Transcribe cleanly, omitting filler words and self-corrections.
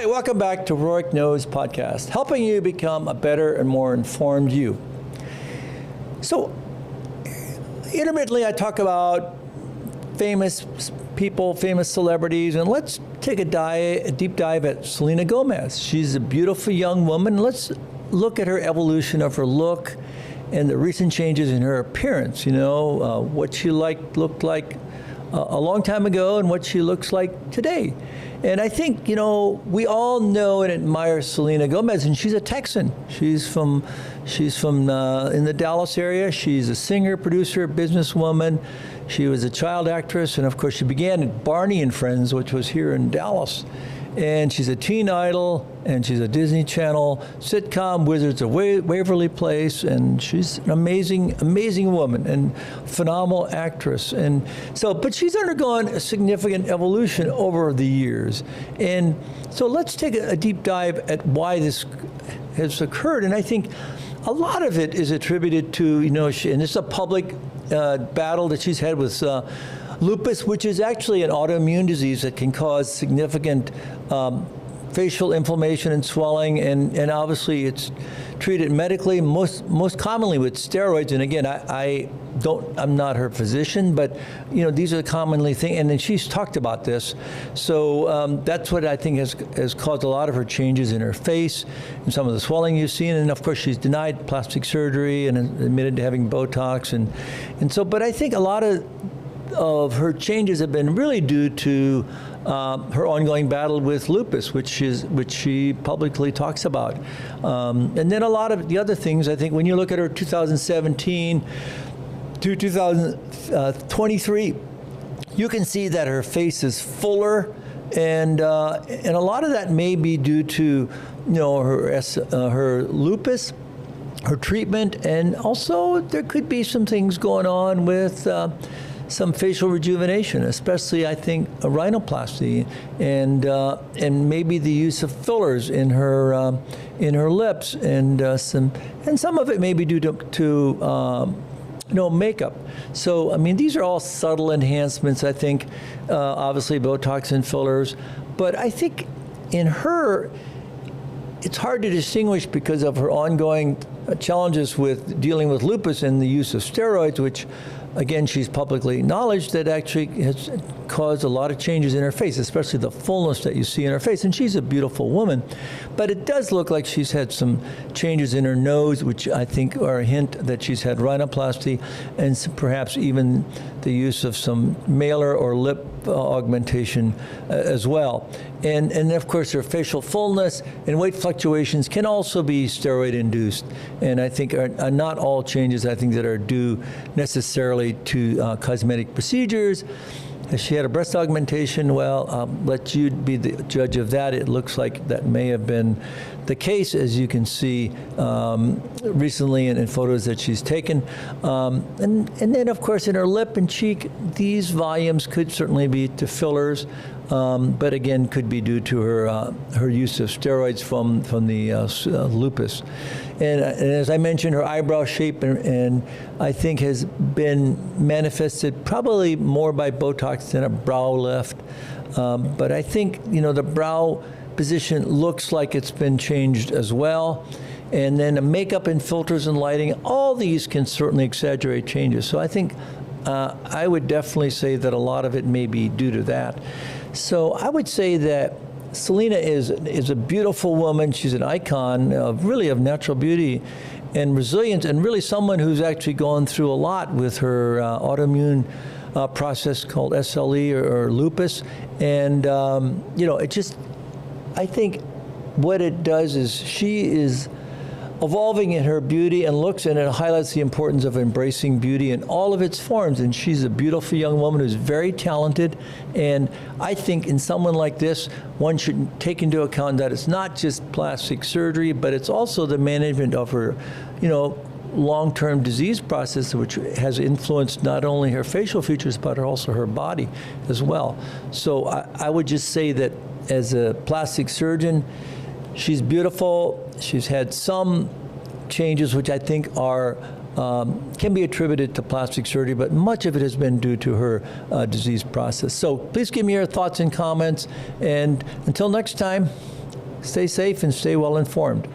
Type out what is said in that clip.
welcome back to Rohrich Knows Podcast, helping you become a better and more informed you. So, intermittently I talk about famous people, famous celebrities, and let's take a deep dive at Selena Gomez. She's a beautiful young woman. Let's look at her evolution of her look and the recent changes in her appearance. You know, what she looked like a long time ago and what she looks like today. And I think, you know, we all know and admire Selena Gomez, and she's a Texan. She's from in the Dallas area. She's a singer, producer, businesswoman. She was a child actress, and of course she began at Barney and Friends, which was here in Dallas. And she's a teen idol, and she's a Disney Channel sitcom, Wizards of Waverly Place, and she's an amazing woman and phenomenal actress. And so, but she's undergone a significant evolution over the years. And so let's take a deep dive at why this has occurred. And I think a lot of it is attributed to, you know, and it's a public battle that she's had with lupus, which is actually an autoimmune disease that can cause significant facial inflammation and swelling, and obviously it's treated medically, most commonly with steroids. And again, I'm not her physician, but you know, these are commonly things, and then she's talked about this. So that's what I think has caused a lot of her changes in her face and some of the swelling you've seen. And of course, she's denied plastic surgery and admitted to having Botox, and so. But I think a lot of her changes have been really due to her ongoing battle with lupus, which she publicly talks about. And then a lot of the other things, I think when you look at her 2017 to 2023, you can see that her face is fuller, and a lot of that may be due to, you know, her lupus, her treatment, and also there could be some things going on with some facial rejuvenation, especially I think a rhinoplasty, and maybe the use of fillers in her lips, and some of it may be due to makeup. So I mean, these are all subtle enhancements. I think obviously Botox and fillers, but I think in her it's hard to distinguish because of her ongoing challenges with dealing with lupus and the use of steroids, which again, she's publicly acknowledged that actually has caused a lot of changes in her face, especially the fullness that you see in her face. And she's a beautiful woman. But it does look like she's had some changes in her nose, which I think are a hint that she's had rhinoplasty, and perhaps even the use of some malar or lip augmentation as well. And of course, her facial fullness and weight fluctuations can also be steroid induced. And I think are not all changes, I think, that are due necessarily to cosmetic procedures. If she had a breast augmentation, well, let you be the judge of that. It looks like that may have been the case, as you can see recently in photos that she's taken. And then, of course, in her lip and cheek, these volumes could certainly be to fillers, but again, could be due to her use of steroids from the lupus. And as I mentioned, her eyebrow shape and I think has been manifested probably more by Botox than a brow lift. But I think, you know, the brow position looks like it's been changed as well. And then the makeup and filters and lighting, all these can certainly exaggerate changes. So I think I would definitely say that a lot of it may be due to that. So I would say that Selena is a beautiful woman. She's an icon really of natural beauty and resilience, and really someone who's actually gone through a lot with her autoimmune process called SLE or lupus. And you know, it just, I think what it does is she is evolving in her beauty and looks, and it highlights the importance of embracing beauty in all of its forms. And she's a beautiful young woman who's very talented. And I think in someone like this, one should take into account that it's not just plastic surgery, but it's also the management of her, you know, long-term disease process, which has influenced not only her facial features, but also her body as well. So I would just say that as a plastic surgeon, she's beautiful. She's had some changes which I think are can be attributed to plastic surgery, but much of it has been due to her disease process. So please give me your thoughts and comments, and until next time, Stay safe and stay well informed.